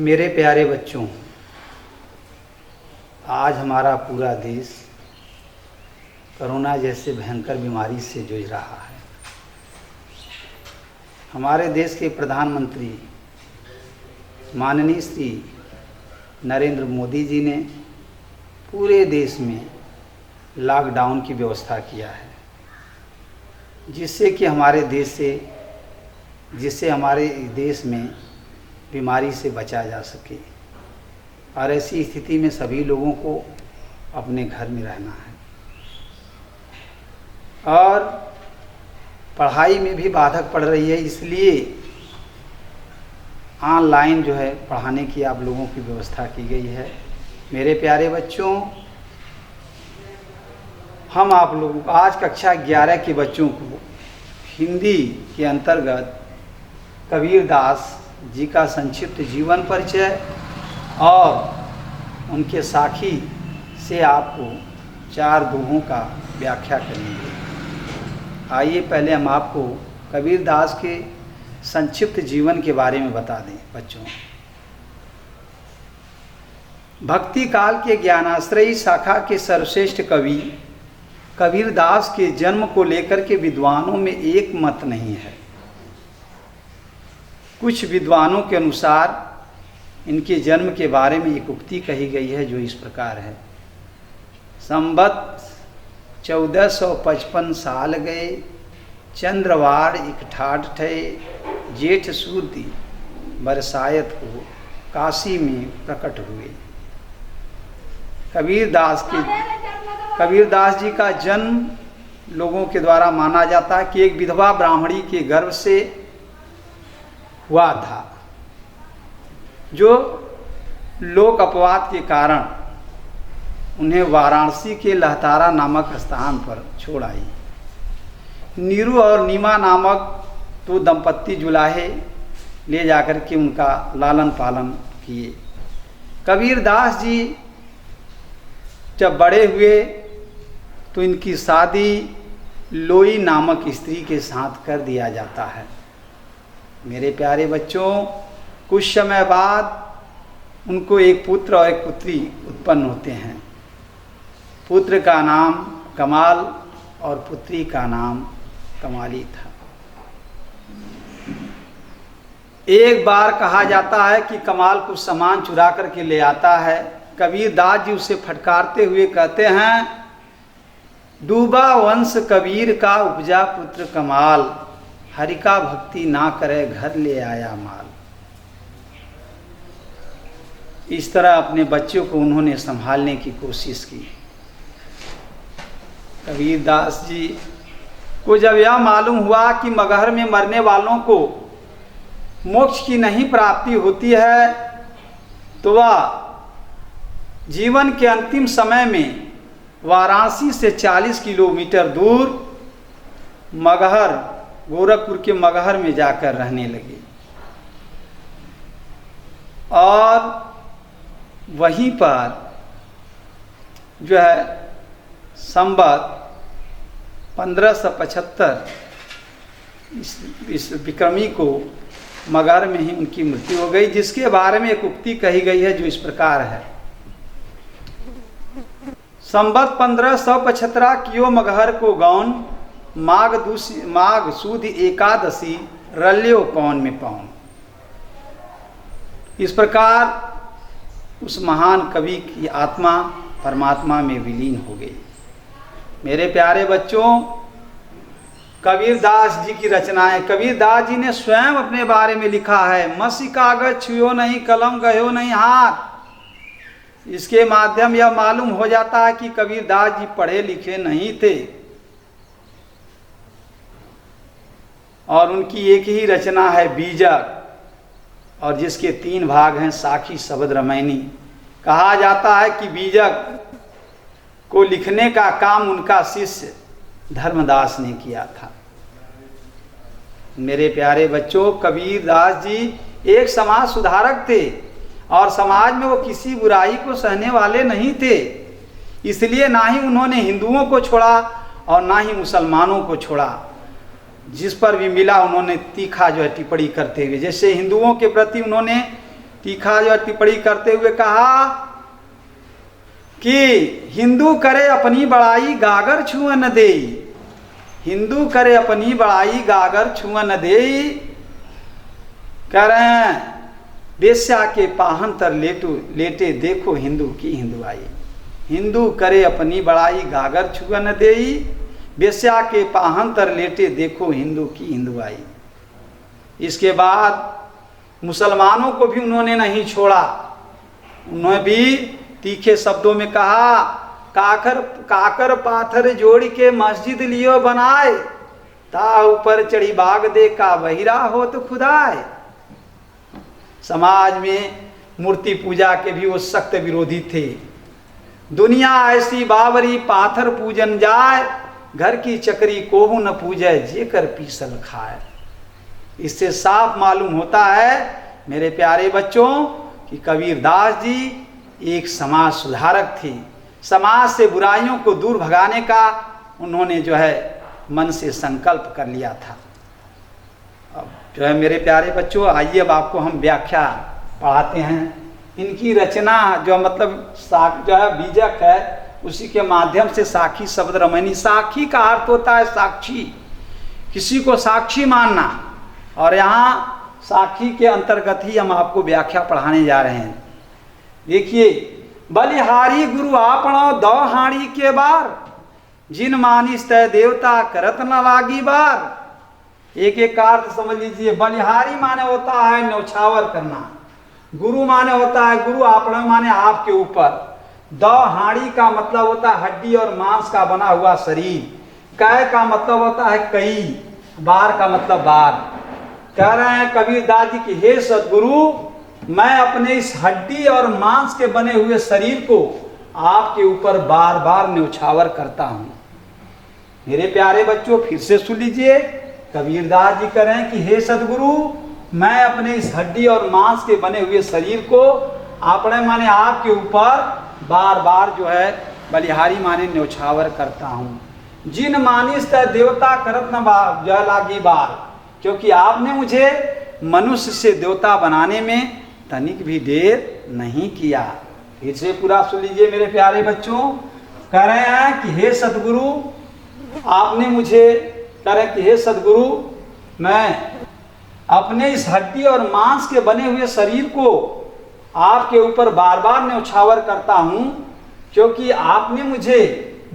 मेरे प्यारे बच्चों, आज हमारा पूरा देश कोरोना जैसे भयंकर बीमारी से जूझ रहा है। हमारे देश के प्रधानमंत्री माननीय श्री नरेंद्र मोदी जी ने पूरे देश में लॉकडाउन की व्यवस्था किया है, जिससे हमारे देश में बीमारी से बचा जा सके। और ऐसी स्थिति में सभी लोगों को अपने घर में रहना है और पढ़ाई में भी बाधक पड़ रही है, इसलिए ऑनलाइन जो है पढ़ाने की आप लोगों की व्यवस्था की गई है। मेरे प्यारे बच्चों, हम आप लोगों को आज कक्षा 11 के बच्चों को हिंदी के अंतर्गत कबीर दास जी का संक्षिप्त जीवन परिचय और उनके साखी से आपको 4 दोहों का व्याख्या करेंगे। आइए पहले हम आपको कबीर दास के संक्षिप्त जीवन के बारे में बता दें। बच्चों, भक्ति काल के ज्ञानाश्रयी शाखा के सर्वश्रेष्ठ कवि कबीर दास के जन्म को लेकर के विद्वानों में एक मत नहीं है। कुछ विद्वानों के अनुसार इनके जन्म के बारे में एक उक्ति कही गई है, जो इस प्रकार है। संवत 1455 साल गए, चंद्रवार एक ठाठ ठे, जेठ सूर्य बरसायत हो, काशी में प्रकट हुए। कबीर दास जी का जन्म लोगों के द्वारा माना जाता है कि एक विधवा ब्राह्मणी के गर्भ से हुआ था, जो लोक अपवाद के कारण उन्हें वाराणसी के लहतारा नामक स्थान पर छोड़ आई। नीरू और नीमा नामक 2 दंपत्ति जुलाहे ले जाकर के उनका लालन पालन किए। कबीर दास जी जब बड़े हुए तो इनकी शादी लोई नामक स्त्री के साथ कर दिया जाता है। मेरे प्यारे बच्चों, कुछ समय बाद उनको एक पुत्र और एक पुत्री उत्पन्न होते हैं। पुत्र का नाम कमाल और पुत्री का नाम कमाली था। एक बार कहा जाता है कि कमाल कुछ सामान चुरा करके ले आता है। कबीर दास जी उसे फटकारते हुए कहते हैं, डूबा वंश कबीर का उपजा पुत्र कमाल, हरि का भक्ति ना करे घर ले आया माल। इस तरह अपने बच्चों को उन्होंने संभालने की कोशिश की। कबीर दास जी को जब यह मालूम हुआ कि मगहर में मरने वालों को मोक्ष की नहीं प्राप्ति होती है, तो वह जीवन के अंतिम समय में वाराणसी से 40 किलोमीटर दूर मगहर, गोरखपुर के मगहर में जाकर रहने लगे और वहीं पर जो है संवत 1575 इस विक्रमी को मगहर में ही उनकी मृत्यु हो गई, जिसके बारे में एक उक्ति कही गई है, जो इस प्रकार है। संवत 1575 कियो मगहर को गौन, माघ सुद एकादशी रल्यो पौन में पौन। इस प्रकार उस महान कवि की आत्मा परमात्मा में विलीन हो गई। मेरे प्यारे बच्चों, कबीर दास जी की रचनाएं कबीर दास जी ने स्वयं अपने बारे में लिखा है। मसी कागज छुयो नहीं, कलम गयो नहीं हाथ। इसके माध्यम यह मालूम हो जाता है कि कबीर दास जी पढ़े लिखे नहीं थे और उनकी एक ही रचना है बीजक, और जिसके 3 भाग हैं, साखी शब्द रामायणी। कहा जाता है कि बीजक को लिखने का काम उनका शिष्य धर्मदास ने किया था। मेरे प्यारे बच्चों, कबीर दास जी एक समाज सुधारक थे और समाज में वो किसी बुराई को सहने वाले नहीं थे। इसलिए ना ही उन्होंने हिंदुओं को छोड़ा और ना ही मुसलमानों को छोड़ा। जिस पर भी मिला उन्होंने तीखा जो है टिप्पणी करते हुए, जैसे हिंदुओं के प्रति उन्होंने तीखा जो टिप्पणी करते हुए कहा कि हिंदू करे अपनी बड़ाई गागर छुआ न देई, हिंदू करे अपनी बड़ाई गागर छुआ न देई, कह रहे हैं वेश्या के पाहन तर लेटे देखो हिंदू की हिंदुआई, हिंदू करे अपनी बड़ाई गागर छुआ न देई, वेश्या के पाहन तर लेटे देखो हिंदू की हिंदुआई। इसके बाद मुसलमानों को भी उन्होंने नहीं छोड़ा, उन्होंने भी तीखे शब्दों में कहा काकर पाथर जोड़ के मस्जिद लियो बनाए, ता ऊपर चढ़ी बाग दे का बहिरा हो तो खुदाए। समाज में मूर्ति पूजा के भी वो सख्त विरोधी थे। दुनिया ऐसी बावरी पाथर पूजन जाए, घर की चकरी कोहू न पूजे जेकर पीसल खाए। इससे साफ मालूम होता है मेरे प्यारे बच्चों कि कबीरदास जी एक समाज सुधारक थे। समाज से बुराइयों को दूर भगाने का उन्होंने जो है मन से संकल्प कर लिया था। अब जो है मेरे प्यारे बच्चों, आइए अब आपको हम व्याख्या पढ़ाते हैं। इनकी रचना जो मतलब जो है बीजक है, उसी के माध्यम से साखी शब्द रमणी, साखी का अर्थ होता है साक्षी, किसी को साक्षी मानना, और यहाँ साखी के अंतर्गत ही हम आपको व्याख्या पढ़ाने जा रहे हैं। देखिए, बलिहारी गुरु आपणो दो हाड़ी के बार, जिन मानिस तय देवता करत न लागी बार। एक एक का अर्थ समझ लीजिए। बलिहारी माने होता है न्यौछावर करना, गुरु माने होता है गुरु आपणो माने आपके ऊपर, दो हाड़ी का मतलब होता है हड्डी और मांस का बना हुआ शरीर, कै का मतलब होता है कई, बार का मतलब बार। कह रहे हैं कबीरदास जी की हे सदगुरु, मैं अपने इस हड्डी और मांस के बने हुए शरीर को आपके ऊपर बार बार न्यौछावर करता हूं। मेरे प्यारे बच्चों, फिर से सुन लीजिए। कबीरदास जी कह रहे हैं कि हे सदगुरु, मैं अपने इस हड्डी और मांस के बने हुए शरीर को अपने माने आपके ऊपर बार बार जो है बलिहारी माने न्यौछावर करता हूं। जिन मानिस तय देवता करत न जय लागी बार, क्योंकि आपने मुझे मनुष्य से देवता बनाने में तनिक भी देर नहीं किया। फिर से पूरा सुन लीजिए मेरे प्यारे बच्चों। कह रहे हैं कि हे सदगुरु, आपने मुझे, कह रहे हैं कि हे सदगुरु, मैं अपने इस हड्डी और मांस के बने हुए शरीर को आपके ऊपर बार बार न्यौछावर करता हूं, क्योंकि आपने मुझे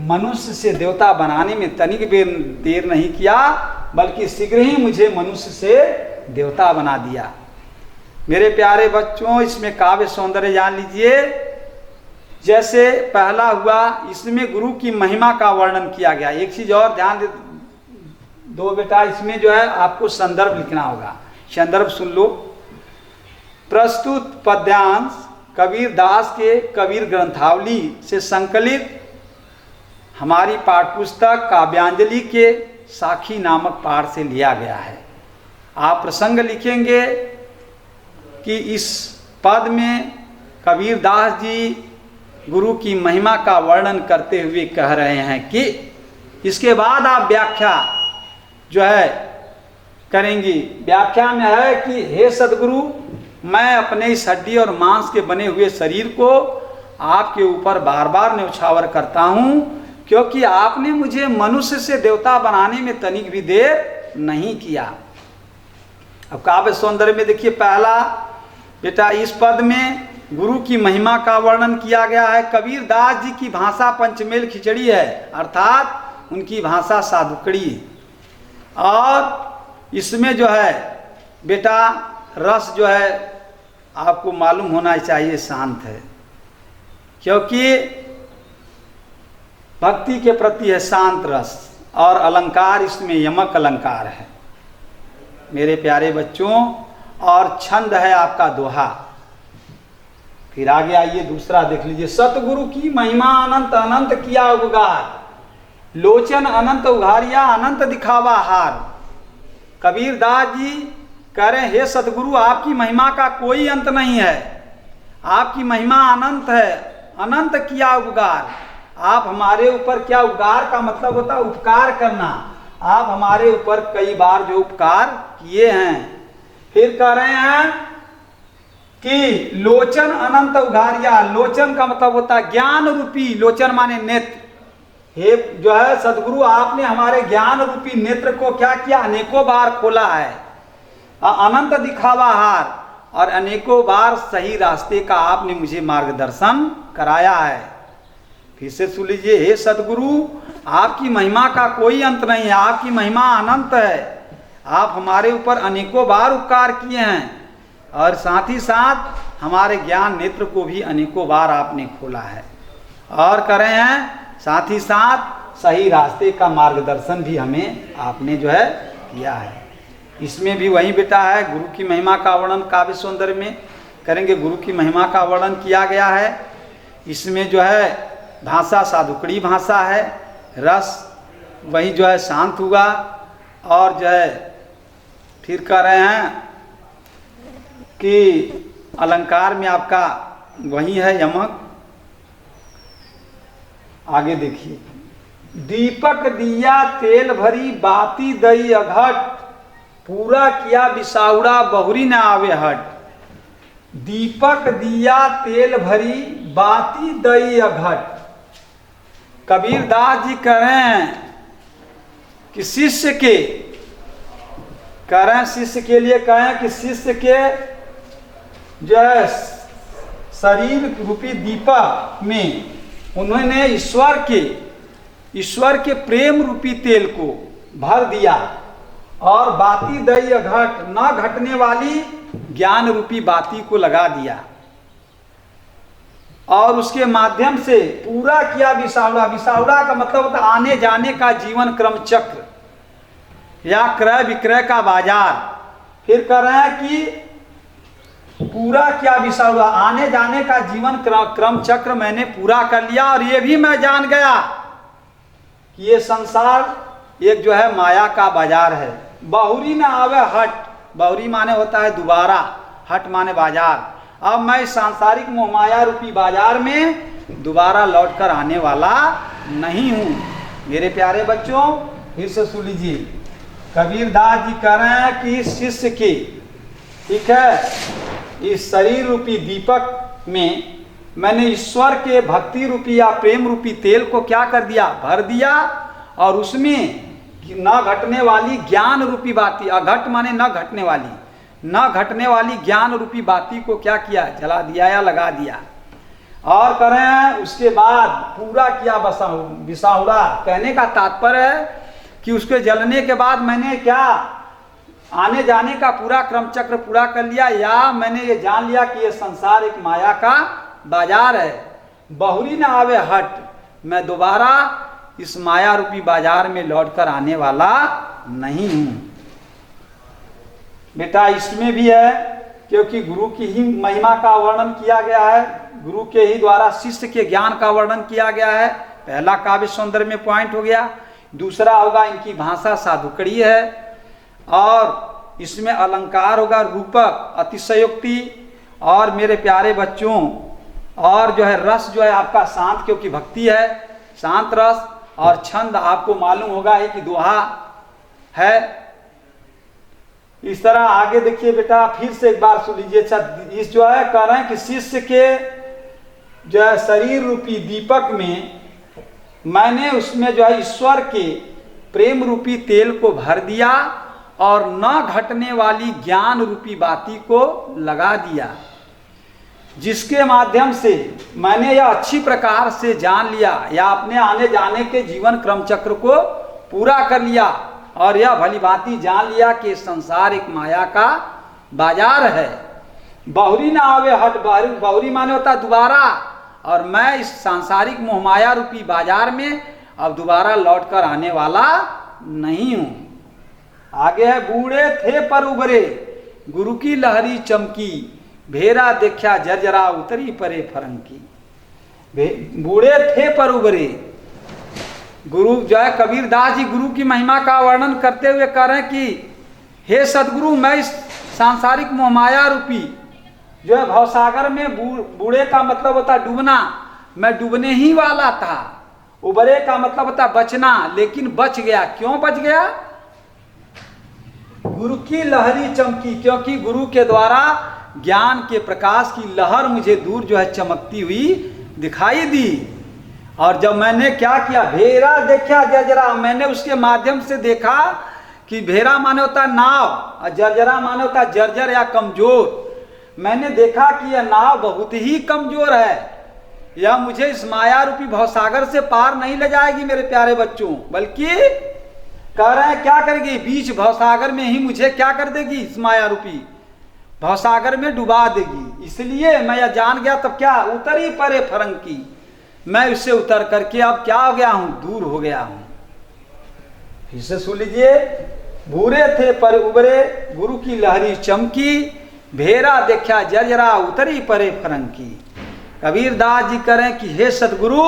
मनुष्य से देवता बनाने में तनिक भी देर नहीं किया, बल्कि शीघ्र ही मुझे मनुष्य से देवता बना दिया। मेरे प्यारे बच्चों, इसमें काव्य सौंदर्य जान लीजिए। जैसे पहला हुआ, इसमें गुरु की महिमा का वर्णन किया गया। एक चीज और ध्यान दो बेटा, इसमें जो है आपको संदर्भ लिखना होगा। संदर्भ सुन लो। प्रस्तुत पद्यांश कबीरदास के कबीर ग्रंथावली से संकलित हमारी पाठ्यपुस्तक काव्यांजलि के साखी नामक पाठ से लिया गया है। आप प्रसंग लिखेंगे कि इस पद में कबीरदास जी गुरु की महिमा का वर्णन करते हुए कह रहे हैं कि, इसके बाद आप व्याख्या जो है करेंगी। व्याख्या में है कि हे सदगुरु, मैं अपने इस हड्डी और मांस के बने हुए शरीर को आपके ऊपर बार बार न्यौछावर करता हूं, क्योंकि आपने मुझे मनुष्य से देवता बनाने में तनिक भी देर नहीं किया। अब काव्य सौंदर्य में देखिए, पहला बेटा इस पद में गुरु की महिमा का वर्णन किया गया है। कबीरदास जी की भाषा पंचमेल खिचड़ी है, अर्थात उनकी भाषा साधुकड़ी, और इसमें जो है बेटा रस जो है आपको मालूम होना चाहिए शांत है, क्योंकि भक्ति के प्रति है शांत रस, और अलंकार इसमें यमक अलंकार है मेरे प्यारे बच्चों, और छंद है आपका दोहा। फिर आगे आइए दूसरा देख लीजिए। सतगुरु की महिमा अनंत अनंत किया उगार, लोचन अनंत उघारिया अनंत दिखावा हार। कबीरदास जी कह रहे हैं, हे सतगुरु, आपकी महिमा का कोई अंत नहीं है, आपकी महिमा अनंत है, अनंत किया उपकार। आप हमारे ऊपर, क्या उपकार का मतलब होता है उपकार करना, आप हमारे ऊपर कई बार जो उपकार किए हैं। फिर कह रहे हैं कि लोचन अनंत उघारिया, लोचन का मतलब होता है ज्ञान रूपी, लोचन माने नेत्र। हे जो है सदगुरु, आपने हमारे ज्ञान रूपी नेत्र को क्या किया, अनेकों बार खोला है। अनंत दिखावा हार, और अनेकों बार सही रास्ते का आपने मुझे मार्गदर्शन कराया है। फिर से सुन लीजिए, हे सदगुरु, आपकी महिमा का कोई अंत नहीं है, आपकी महिमा अनंत है। आप हमारे ऊपर अनेकों बार उपकार किए हैं, और साथ ही साथ हमारे ज्ञान नेत्र को भी अनेकों बार आपने खोला है, और करे हैं साथ ही साथ सही रास्ते का मार्गदर्शन भी हमें आपने जो है किया है। इसमें भी वही बेटा है, गुरु की महिमा का वर्णन काव्य सौंदर्य में करेंगे। गुरु की महिमा का वर्णन किया गया है। इसमें जो है भाषा साधुकड़ी भाषा है, रस वही जो है शांत हुआ, और जो है फिर कह रहे हैं कि अलंकार में आपका वही है यमक। आगे देखिए, दीपक दिया तेल भरी बाती दई अघट, पूरा किया बिसाउड़ा बहुरी न आवे हट। दीपक दिया तेल भरी बाती दई अघट। कबीरदास जी कह रहे हैं कि शिष्य के शिष्य के लिए कहें कि शिष्य के जो है शरीर रूपी दीपक में उन्होंने ईश्वर के प्रेम रूपी तेल को भर दिया, और बाती दई घट, न घटने वाली ज्ञान रूपी बाती को लगा दिया, और उसके माध्यम से पूरा किया विसावड़ा। विसावड़ा का मतलब होता आने जाने का जीवन क्रम चक्र या क्रय विक्रय का बाजार। फिर कह रहे हैं कि पूरा किया विसावड़ा, आने जाने का जीवन क्रम चक्र मैंने पूरा कर लिया, और ये भी मैं जान गया कि ये संसार एक जो है माया का बाजार है। बहुरी न आवे हट, बहुरी माने होता है दोबारा, हट माने बाजार। अब मैं सांसारिक मोह माया रूपी बाजार में दोबारा लौटकर आने वाला नहीं हूं। मेरे प्यारे बच्चों, फिर से सुन लीजिए, कबीरदास जी कह रहे हैं कि शिष्य की, ठीक है, इस शरीर रूपी दीपक में मैंने ईश्वर के भक्ति रूपी या प्रेम रूपी तेल को क्या कर दिया, भर दिया, और उसमें न घटने वाली ज्ञान रूपी बाती, अघट माने न घटने वाली, न घटने वाली ज्ञान रूपी बाती को क्या किया, जला दिया या लगा दिया। और करें उसके बाद पूरा किया विसाहुड़ा। कहने का तात्पर्य है कि उसके जलने के बाद मैंने क्या आने जाने का पूरा क्रम चक्र पूरा कर लिया, या मैंने ये जान लिया कि ये संसार एक माया का बाजार है। बहुरी न आवे हट, मैं दोबारा इस माया रूपी बाजार में लौटकर आने वाला नहीं हूं। बेटा इसमें भी है, क्योंकि गुरु की ही महिमा का वर्णन किया गया है, गुरु के ही द्वारा शिष्य के ज्ञान का वर्णन किया गया है। पहला काव्य सौंदर्य में पॉइंट हो गया। दूसरा होगा इनकी भाषा साधुकड़ी है, और इसमें अलंकार होगा रूपक, अतिशयोक्ति, और मेरे प्यारे बच्चों, और जो है रस जो है आपका शांत, क्योंकि भक्ति है, शांत रस, और छंद आपको मालूम होगा है कि दोहा है। इस तरह आगे देखिए बेटा, फिर से एक बार सुन लीजिए। इस जो है कह रहे हैं कि शिष्य के जो है शरीर रूपी दीपक में मैंने उसमें जो है ईश्वर के प्रेम रूपी तेल को भर दिया, और न घटने वाली ज्ञान रूपी बाती को लगा दिया, जिसके माध्यम से मैंने यह अच्छी प्रकार से जान लिया या अपने आने जाने के जीवन क्रम चक्र को पूरा कर लिया, और यह भली भांति जान लिया कि संसार एक माया का बाजार है। बहुरी ना आवे हट, बहुरी माने होता है दोबारा, और मैं इस सांसारिक मोहमाया रूपी बाजार में अब दोबारा लौटकर आने वाला नहीं हूं। आगे है, बूढ़े थे पर उभरे, गुरु की लहरी चमकी, भेरा देखा जर्जरा उतरी परे फरंकी। बूढ़े थे पर उभरे, गुरु जो है कबीरदास जी गुरु की महिमा का वर्णन करते हुए कह रहे हैं कि हे सदगुरु, मैं इस सांसारिक मोहमाया रूपी जो है भवसागर में, बूढ़े का मतलब होता डूबना, मैं डूबने ही वाला था। उबरे का मतलब होता बचना, लेकिन बच गया। क्यों बच गया? गुरु की लहरी चमकी, क्योंकि गुरु के द्वारा ज्ञान के प्रकाश की लहर मुझे दूर जो है चमकती हुई दिखाई दी। और जब मैंने क्या किया, भेरा देखा जर्जरा, मैंने उसके माध्यम से देखा कि भेरा माने होता है नाव और जर्जरा माने होता है जर्जर या कमजोर। मैंने देखा कि यह नाव बहुत ही कमजोर है, यह मुझे इस माया रूपी भवसागर से पार नहीं ले जाएगी मेरे प्यारे बच्चों, बल्कि कह रहे हैं क्या करेगी, बीच भवसागर में ही मुझे क्या कर देगी, इस माया रूपी भवसागर में डुबा देगी। इसलिए मैं यह जान गया, तब क्या उतरी परे फरंकी, मैं उससे उतर करके अब क्या हो गया हूं, दूर हो गया हूं। फिर से सुन लीजिए, भूरे थे पर उबरे, गुरु की लहरी चमकी, भेरा देखा जर्जरा उतरी परे फरंकी। कबीर दास जी करें कि हे सदगुरु,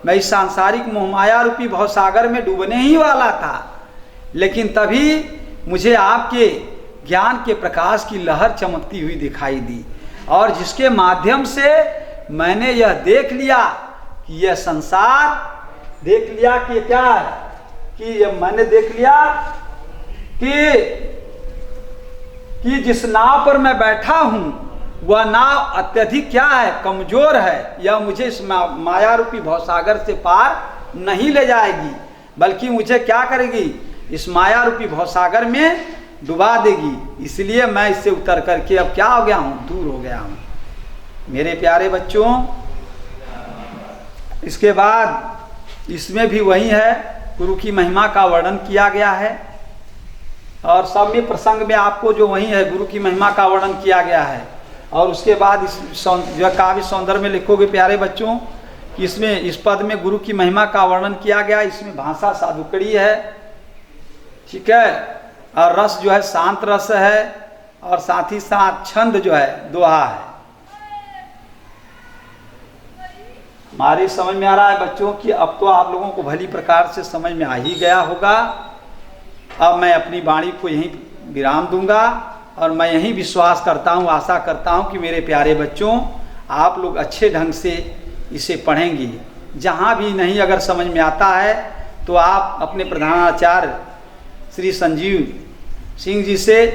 मैं इस सांसारिक मोहमाया रूपी भवसागर में डूबने ही वाला था, लेकिन तभी मुझे आपके ज्ञान के प्रकाश की लहर चमकती हुई दिखाई दी, और जिसके माध्यम से मैंने यह देख लिया कि यह संसार, देख लिया कि क्या है, कि मैंने देख लिया कि जिस नाव पर मैं बैठा हूं वह नाव अत्यधिक क्या है, कमजोर है। यह मुझे इस माया रूपी भवसागर से पार नहीं ले जाएगी, बल्कि मुझे क्या करेगी, इस माया रूपी भवसागर में डुबा देगी। इसलिए मैं इससे उतर करके अब क्या हो गया हूं, दूर हो गया हूं। मेरे प्यारे बच्चों, इसके बाद इसमें भी वही है, गुरु की महिमा का वर्णन किया गया है, और सब में प्रसंग में आपको जो वही है गुरु की महिमा का वर्णन किया गया है। और उसके बाद इस जो काव्य सौंदर्य में लिखोगे प्यारे बच्चों कि इसमें इस पद में गुरु की महिमा का वर्णन किया गया, इसमें भाषा साधुकड़ी है, ठीक है, और रस जो है शांत रस है, और साथ ही साथ छंद जो है दोहा है। हमारी समझ में आ रहा है बच्चों कि अब तो आप लोगों को भली प्रकार से समझ में आ ही गया होगा। अब मैं अपनी वाणी को यहीं विराम दूंगा, और मैं यही विश्वास करता हूँ, आशा करता हूँ कि मेरे प्यारे बच्चों आप लोग अच्छे ढंग से इसे पढ़ेंगे। जहाँ भी नहीं अगर समझ में आता है तो आप अपने प्रधानाचार्य श्री संजीव सिंह जी से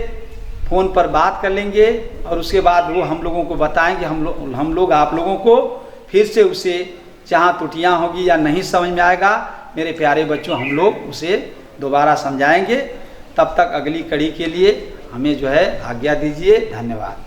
फ़ोन पर बात कर लेंगे, और उसके बाद वो हम लोगों को बताएंगे, हम लोग आप लोगों को फिर से उसे जहाँ त्रुटियाँ होगी या नहीं समझ में आएगा मेरे प्यारे बच्चों, हम लोग उसे दोबारा समझाएंगे। तब तक अगली कड़ी के लिए हमें जो है आज्ञा दीजिए। धन्यवाद।